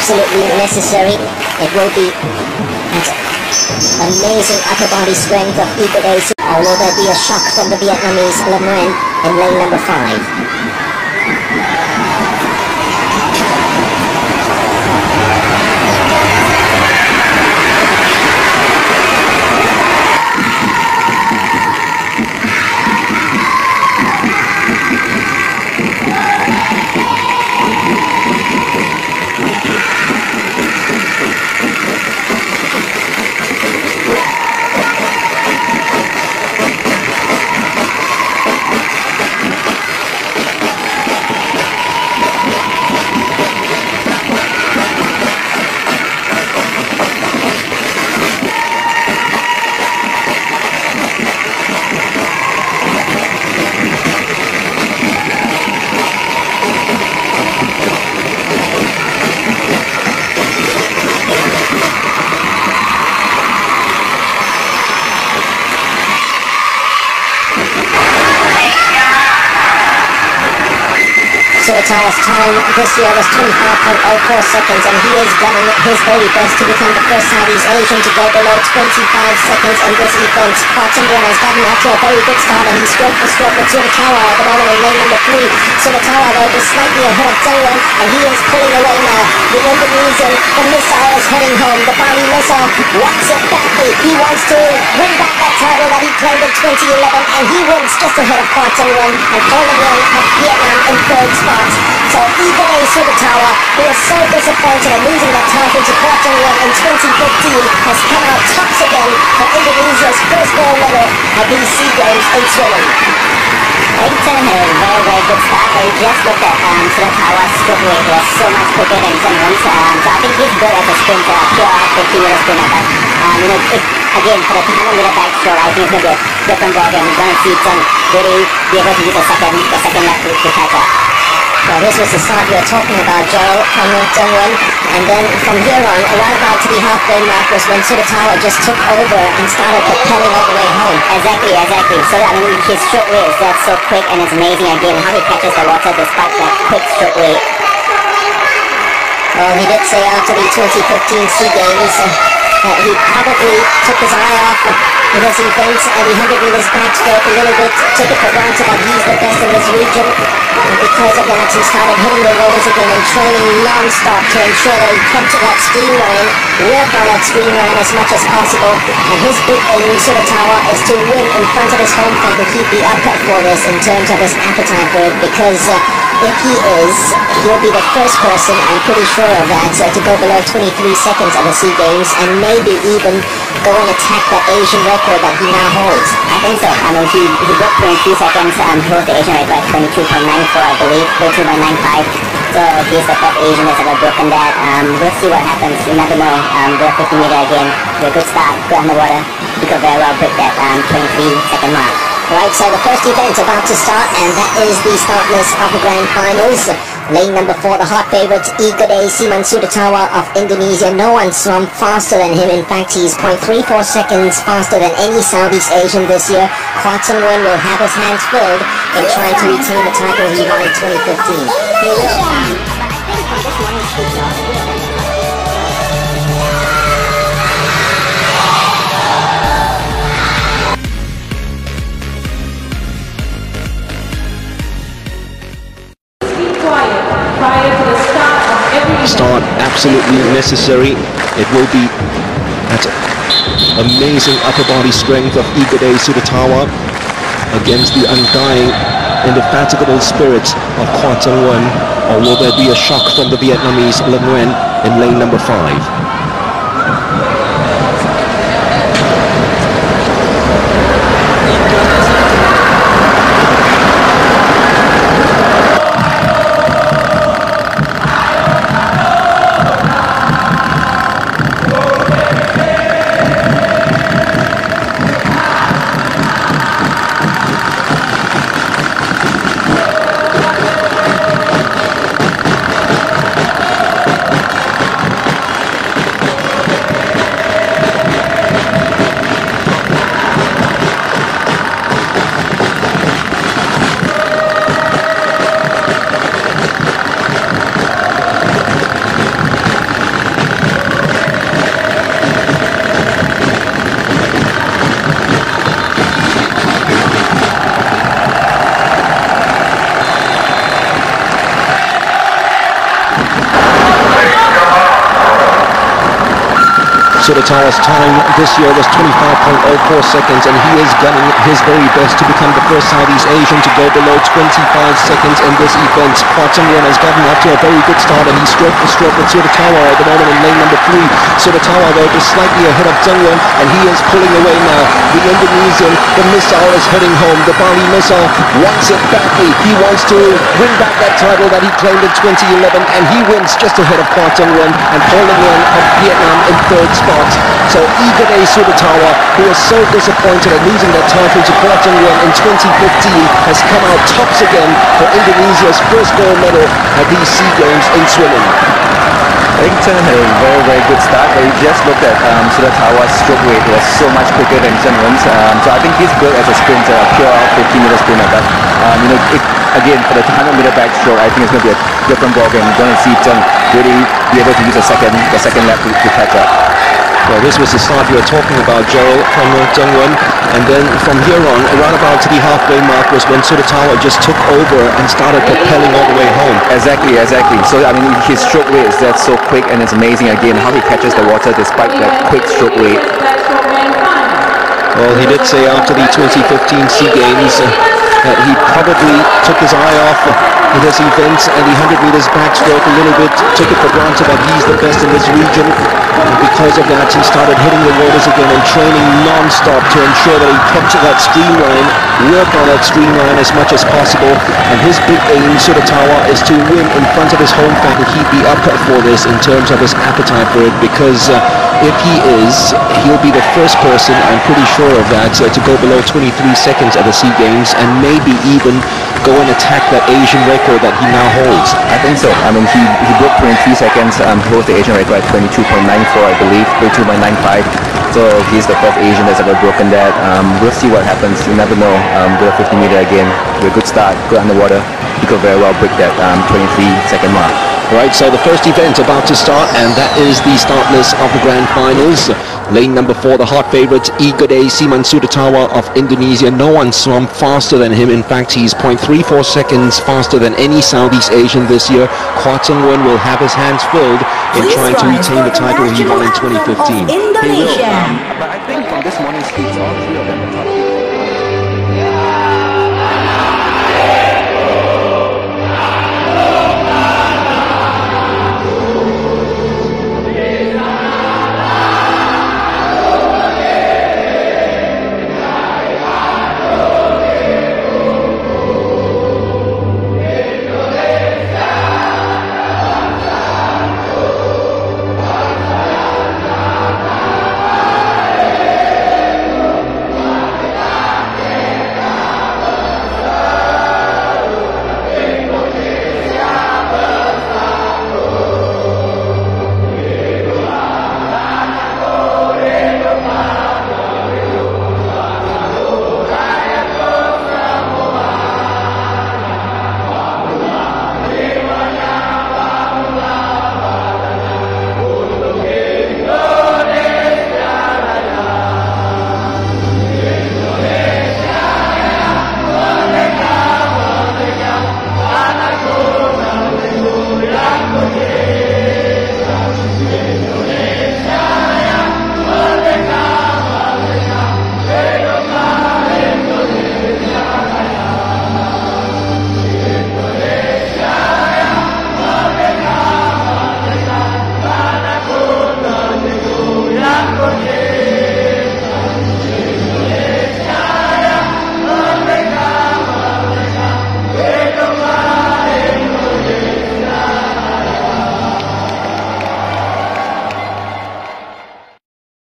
absolutely necessary. It will be that amazing upper body strength of Igode, although there'll be a shock from the Vietnamese Le Nguyen in lane number 5. Suratawa's time this year was 25.04 seconds, and he is gunning his very best to become the first Southeast Asian to go below 25 seconds in this event. Kwartengwon has gotten off to a very good start, and he's stroke for stroke with Suratawa at the moment in lane number 3. Suratawa, though, is slightly ahead of Zengwen, and he is pulling away now. The Indonesian, the missile is heading home. The Bali missile wants it badly. He wants to win back that title that he claimed in 2011, and he wins just ahead of Kwartengwon and falling in of Vietnam in 3rd spot. So Igode Suratawa, who was so disappointed in losing that title to Kwartengwon in 2015, has come out tops again for Indonesia's first gold medal at these SEA Games in swimming. Eggington had a very, very good start. I just looked at Suratawa's stroke rate was so much quicker than Zengwen's. So I think he's good as a sprinter, pure 50-meter sprinter. But again, for the 200-meter backstroke, I think it's going to be a different ballgame. We're going to see Zeng really be able to use the second lap to catch up. Well, this was the start we were talking about, Joel, from Zengwen, and then from here on, right about to the halfway mark was when Suratawa just took over and started propelling all the way home. Exactly. So his stroke rate is that's so quick, and it's amazing again how he catches the water despite that quick stroke rate. Well, he did say after the 2015 SEA Games that he probably took his eye off this event and the 100 meters backstroke a little bit, took it for granted that he's the best in this region. And because of that, he started hitting the rollers again and training non-stop to ensure that he kept to that streamline, work on that streamline as much as possible. And his big aim, Suratawa, is to win in front of his home fan to keep the upcut for this in terms of his appetite for it, because if he is, he'll be the first person, I'm pretty sure of that, to go below 23 seconds at the SEA Games and maybe even go and attack that Asian record that he now holds. I think so. He broke 23 seconds, he holds the Asian record at 22.94, I believe, 22.95. So he's the first Asian that's ever broken that. We'll see what happens. You never know. Go 50 meter again. Do a good start, go underwater. He could very well break that 23-second mark. Right, so the first event about to start, and that is the start list of the Grand Finals. Lane number 4, the hot favourite, Igode Suratawa of Indonesia. No one swam faster than him. In fact, he's 0.34 seconds faster than any Southeast Asian this year. Kwartengwon will have his hands filled in trying to retain the title he won in 2015. He will. Start absolutely necessary. It will be that amazing upper body strength of Igode Suratawa against the undying, indefatigable spirit of Kwartengwon, or will there be a shock from the Vietnamese Le Nguyen in lane number 5? Suratawa's time this year was 25.04 seconds, and he is gunning his very best to become the first Southeast Asian to go below 25 seconds in this event. Kwat Sung-won has gotten off to a very good start, and he's stroke for stroke with Suratawa at the moment in lane number 3. Suratawa, though, just slightly ahead of Sung-won, and he is pulling away now. The Indonesian, the missile is heading home. The Bali missile wants it badly. He wants to win back that title that he claimed in 2011, and he wins just ahead of Kwat Sung-won and Paul Nguyen of Vietnam in 3rd spot. So Igede Suratawa, who was so disappointed at losing that title to Kwat Sung-won in 2015, has come out tops again for Indonesia's first gold medal at these SEA Games in swimming. I think Chen had a very, very good start, but you just looked at Suratawa's stroke rate was so much quicker than Chen Wen's. So I think he's good as a sprinter, a pure 50-meter sprinter. But again, for the 100-meter backstroke, I think it's going to be a different ballgame. You're going to see Chen really be able to use the second lap to catch up. Well, this was the start you were talking about, Gerald, from Sung-won, and then from here on, around about to the halfway mark was when Suratawa just took over and started propelling all the way home. Exactly. So, I mean, his stroke rate is just so quick, and it's amazing, again, how he catches the water despite that quick stroke rate. Well, he did say after the 2015 SEA Games that he probably took his eye off this event and the 100 meters backstroke a little bit, took it for granted that he's the best in this region, and because of that he started hitting the waters again and training non-stop to ensure that he kept to that streamline, work on that streamline as much as possible, and his big aim, Suratawa, is to win in front of his home fan, and he'd be up for this in terms of his appetite for it, because if he is, he'll be the first person, I'm pretty sure of that, to go below 23 seconds at the SEA Games, and maybe even go and attack that Asian record that he now holds. I think so. I mean, he broke 23 seconds, holds the Asian record at 22.94, I believe, 22.95. So he's the first Asian that's ever broken that. We'll see what happens. You never know. With a 50 meter again, with a good start, good underwater, he could very well break that 23-second mark. Right, so the first event about to start, and that is the start list of the grand finals. Lane number 4, the hot favourite, Igede Siman Suratawa of Indonesia. No one swam faster than him. In fact, he's 0.34 seconds faster than any Southeast Asian this year. Kwat Sung-won will have his hands filled in trying to retain the title he won in 2015. He will, but I think from this morning's heats on,